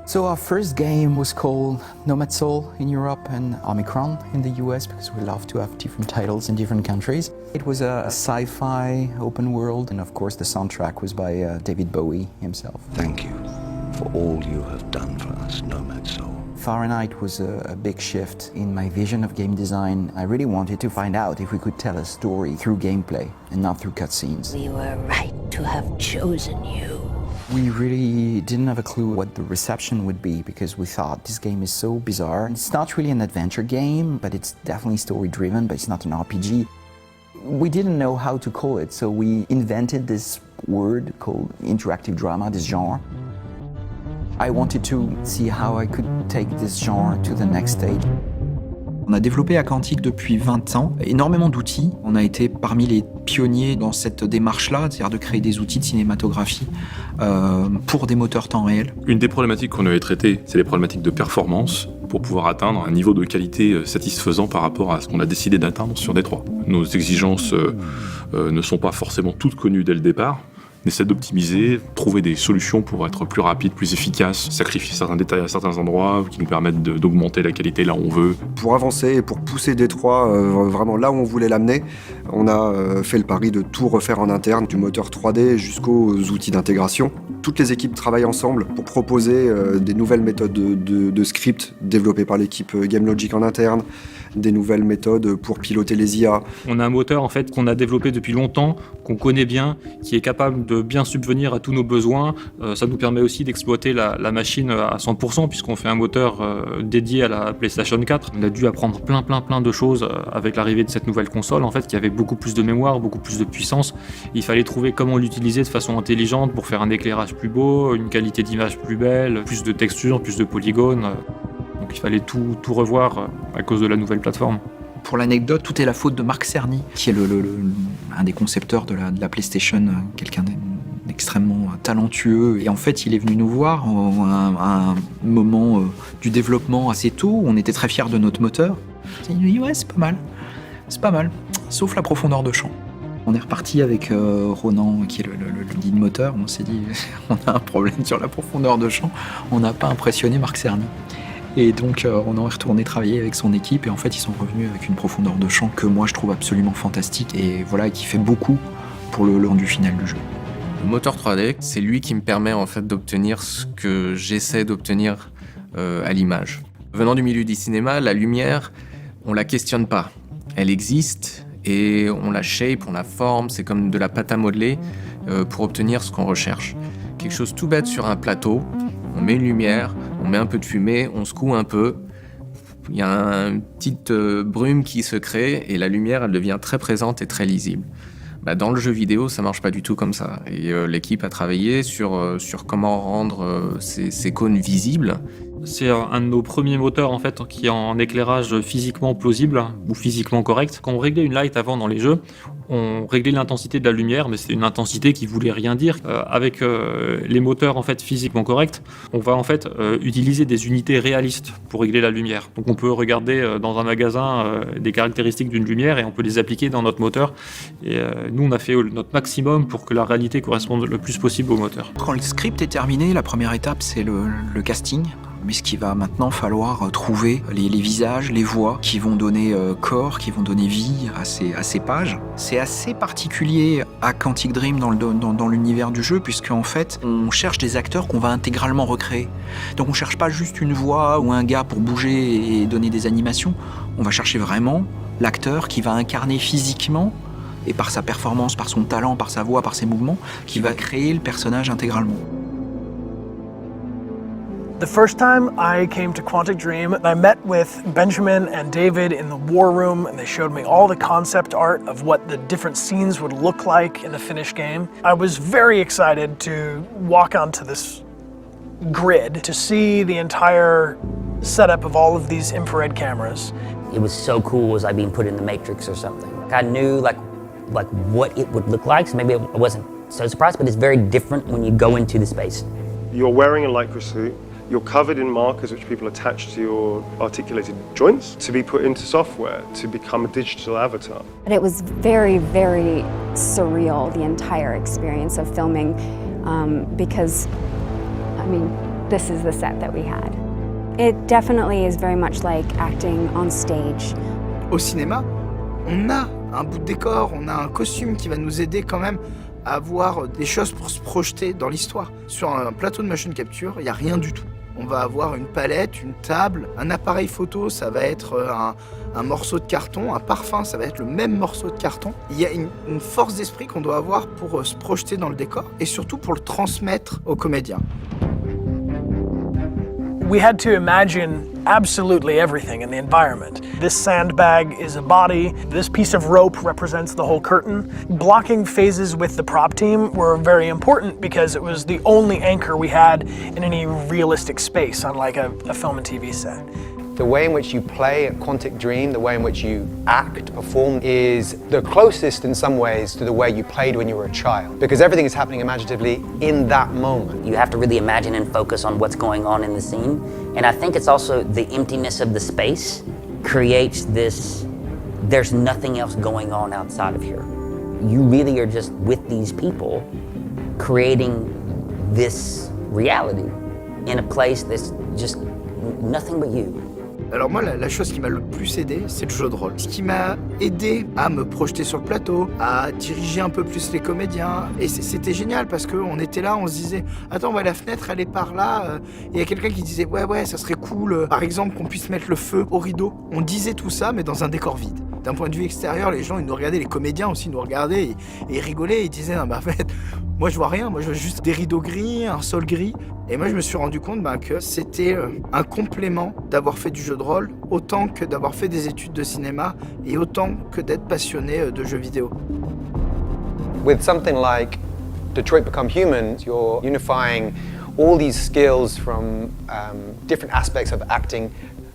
So our first game was called Nomad Soul in Europe and Omicron in the US because we love to have different titles in different countries. It was a sci-fi open world, and of course the soundtrack was by David Bowie himself. Thank you for all you have done for us, Nomad Soul. Fahrenheit was a big shift in my vision of game design. I really wanted to find out if we could tell a story through gameplay and not through cutscenes. We were right to have chosen you. We really didn't have a clue what the reception would be because we thought this game is so bizarre. It's not really an adventure game, but it's definitely story-driven, but it's not an RPG. We didn't know how to call it, so we invented this word called interactive drama, this genre. I wanted to see how I could take this genre to the next stage. On a développé à Quantic depuis 20 ans, énormément d'outils. On a été parmi les pionniers dans cette démarche-là, c'est-à-dire de créer des outils de cinématographie pour des moteurs temps réel. Une des problématiques qu'on avait traitées, c'est les problématiques de performance pour pouvoir atteindre un niveau de qualité satisfaisant par rapport à ce qu'on a décidé d'atteindre sur D3. Nos exigences ne sont pas forcément toutes connues dès le départ. On essaie d'optimiser, trouver des solutions pour être plus rapide, plus efficace, sacrifier certains détails à certains endroits qui nous permettent d'augmenter la qualité là où on veut. Pour avancer et pour pousser D3 vraiment là où on voulait l'amener, on a fait le pari de tout refaire en interne, du moteur 3D jusqu'aux outils d'intégration. Toutes les équipes travaillent ensemble pour proposer des nouvelles méthodes de script développées par l'équipe GameLogic en interne, des nouvelles méthodes pour piloter les IA. On a un moteur en fait qu'on a développé depuis longtemps, qu'on connaît bien, qui est capable de bien subvenir à tous nos besoins. Ça nous permet aussi d'exploiter la machine à 100% puisqu'on fait un moteur dédié à la PlayStation 4. On a dû apprendre plein de choses avec l'arrivée de cette nouvelle console en fait, qui avait beaucoup plus de mémoire, beaucoup plus de puissance. Il fallait trouver comment l'utiliser de façon intelligente pour faire un éclairage plus beau, une qualité d'image plus belle, plus de textures, plus de polygones. Donc il fallait tout revoir à cause de la nouvelle plateforme. Pour l'anecdote, tout est la faute de Mark Cerny, qui est un des concepteurs de la PlayStation, quelqu'un d'extrêmement talentueux. Et en fait, il est venu nous voir à un moment du développement assez tôt. On était très fiers de notre moteur. Il nous dit « Ouais, c'est pas mal, sauf la profondeur de champ ». On est reparti avec Ronan, qui est le lead moteur. On s'est dit « On a un problème sur la profondeur de champ ». On n'a pas impressionné Mark Cerny. Et donc on est retourné travailler avec son équipe et en fait ils sont revenus avec une profondeur de champ que moi je trouve absolument fantastique et voilà, qui fait beaucoup pour le rendu final du jeu. Le moteur 3D, c'est lui qui me permet en fait d'obtenir ce que j'essaie d'obtenir à l'image. Venant du milieu du cinéma, la lumière, on la questionne pas. Elle existe et on la shape, on la forme, c'est comme de la pâte à modeler pour obtenir ce qu'on recherche. Quelque chose tout bête sur un plateau, on met une lumière, on met un peu de fumée, on secoue un peu, il y a une petite brume qui se crée et la lumière elle devient très présente et très lisible. Dans le jeu vidéo, ça marche pas du tout comme ça. Et l'équipe a travaillé sur comment rendre ces cônes visibles. C'est un de nos premiers moteurs en fait qui est en éclairage physiquement plausible ou physiquement correct. Quand on réglait une light avant dans les jeux, on réglait l'intensité de la lumière, mais c'était une intensité qui voulait rien dire. Avec les moteurs en fait physiquement corrects, on va en fait utiliser des unités réalistes pour régler la lumière. Donc on peut regarder dans un magasin des caractéristiques d'une lumière et on peut les appliquer dans notre moteur. Et nous on a fait notre maximum pour que la réalité corresponde le plus possible au moteur. Quand le script est terminé, la première étape c'est le casting. Mais ce qu'il va maintenant falloir trouver les visages, les voix qui vont donner corps, qui vont donner vie à ces pages. C'est assez particulier à Quantic Dream dans l'univers du jeu, puisqu'en fait, on cherche des acteurs qu'on va intégralement recréer. Donc on cherche pas juste une voix ou un gars pour bouger et donner des animations. On va chercher vraiment l'acteur qui va incarner physiquement et par sa performance, par son talent, par sa voix, par ses mouvements, qui va créer le personnage intégralement. The first time I came to Quantic Dream, I met with Benjamin and David in the war room, and they showed me all the concept art of what the different scenes would look like in the finished game. I was very excited to walk onto this grid to see the entire setup of all of these infrared cameras. It was so cool. Was I being put in the Matrix or something? I knew like what it would look like, so maybe I wasn't so surprised, but it's very different when you go into the space. You're wearing a Lycra suit. You're covered in markers which people attach to your articulated joints to be put into software to become a digital avatar. But it was very, very surreal, the entire experience of filming, because, I mean, this is the set that we had. It definitely is very much like acting on stage. Au cinéma, on a un bout de décor, on a un costume qui va nous aider quand même à avoir des choses pour se projeter dans l'histoire. Sur un plateau de motion capture, il n'y a rien du tout. On va avoir une palette, une table, un appareil photo, ça va être un morceau de carton, un parfum, ça va être le même morceau de carton. Il y a une force d'esprit qu'on doit avoir pour se projeter dans le décor et surtout pour le transmettre aux comédiens. We had to imagine absolutely everything in the environment. This sandbag is a body, this piece of rope represents the whole curtain. Blocking phases with the prop team were very important because it was the only anchor we had in any realistic space, unlike a film and TV set. The way in which you play at Quantic Dream, the way in which you act, perform, is the closest in some ways to the way you played when you were a child. Because everything is happening imaginatively in that moment. You have to really imagine and focus on what's going on in the scene. And I think it's also the emptiness of the space creates this, there's nothing else going on outside of here. You really are just with these people creating this reality in a place that's just nothing but you. Alors moi, la chose qui m'a le plus aidé, c'est le jeu de rôle. Ce qui m'a aidé à me projeter sur le plateau, à diriger un peu plus les comédiens. Et c'était génial parce qu'on était là, on se disait « Attends, la fenêtre, elle est par là. » Et il y a quelqu'un qui disait « Ouais, ça serait cool, par exemple, qu'on puisse mettre le feu au rideau. » On disait tout ça, mais dans un décor vide. D'un point de vue extérieur, les gens, ils nous regardaient, les comédiens aussi nous regardaient et ils rigolaient. Ils disaient « Non, en fait, moi je vois rien, moi je vois juste des rideaux gris, un sol gris. » Et moi je me suis rendu compte que c'était un complément d'avoir fait du jeu de rôle, autant que d'avoir fait des études de cinéma et autant que d'être passionné de jeux vidéo. With something like Detroit Become Human, you're unifying all these skills from different aspects of acting.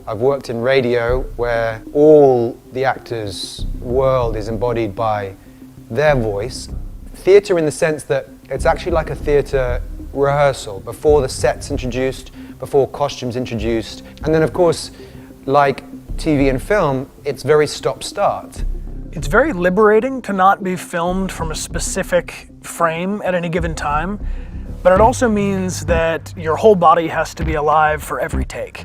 I've worked in radio where all the actors' world is embodied by their voice. Theatre in the sense that it's actually like a theatre rehearsal before the set's introduced, before costumes introduced. And then of course, like TV and film, it's very stop-start. It's very liberating to not be filmed from a specific frame at any given time, but it also means that your whole body has to be alive for every take.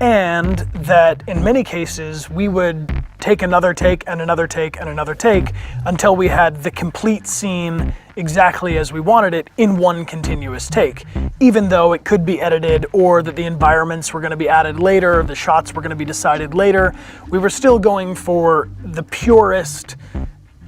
And that in many cases, we would take another take and another take and another take until we had the complete scene exactly as we wanted it in one continuous take. Even though it could be edited or that the environments were going to be added later, the shots were going to be decided later, we were still going for the purest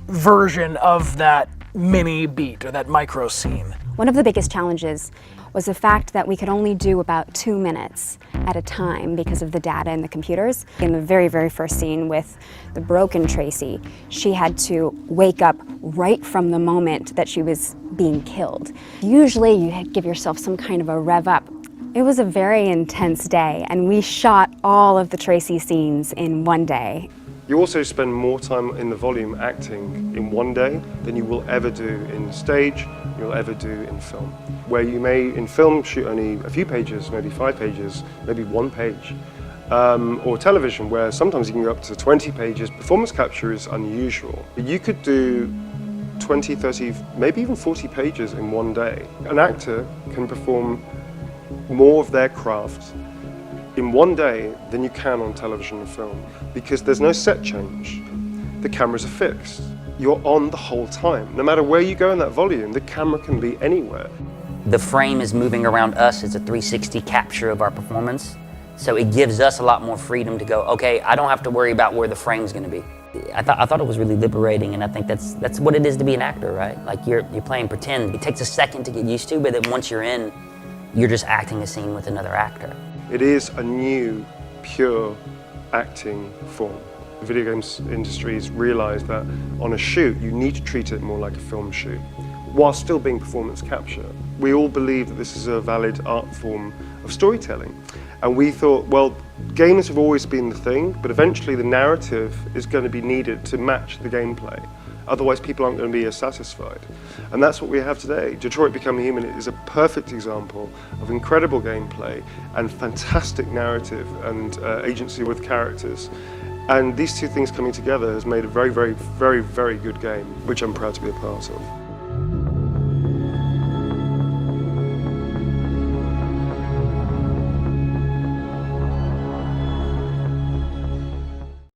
version of that mini beat or that micro scene. One of the biggest challenges was the fact that we could only do about 2 minutes at a time because of the data in the computers. In the very, very first scene with the broken Tracy, she had to wake up right from the moment that she was being killed. Usually you give yourself some kind of a rev up. It was a very intense day, and we shot all of the Tracy scenes in one day. You also spend more time in the volume acting in one day than you will ever do in stage, you'll ever do in film. Where you may, in film, shoot only a few pages, maybe 5 pages, maybe 1 page. Or television, where sometimes you can go up to 20 pages. Performance capture is unusual. You could do 20, 30, maybe even 40 pages in one day. An actor can perform more of their craft in one day than you can on television and film, because there's no set change. The cameras are fixed. You're on the whole time. No matter where you go in that volume, the camera can be anywhere. The frame is moving around us. It's a 360 capture of our performance. So it gives us a lot more freedom to go, okay, I don't have to worry about where the frame's gonna be. I thought it was really liberating, and I think that's what it is to be an actor, right? Like you're playing pretend. It takes a second to get used to, but then once you're in, you're just acting a scene with another actor. It is a new, pure acting form. The video games industry has realized that on a shoot, you need to treat it more like a film shoot, while still being performance capture. We all believe that this is a valid art form of storytelling. And we thought, well, games have always been the thing, but eventually the narrative is going to be needed to match the gameplay. Otherwise, people aren't going to be as satisfied. And that's what we have today. Detroit Become Human is a perfect example of incredible gameplay and fantastic narrative and agency with characters. And these two things coming together has made a very, very, very, very good game, which I'm proud to be a part of.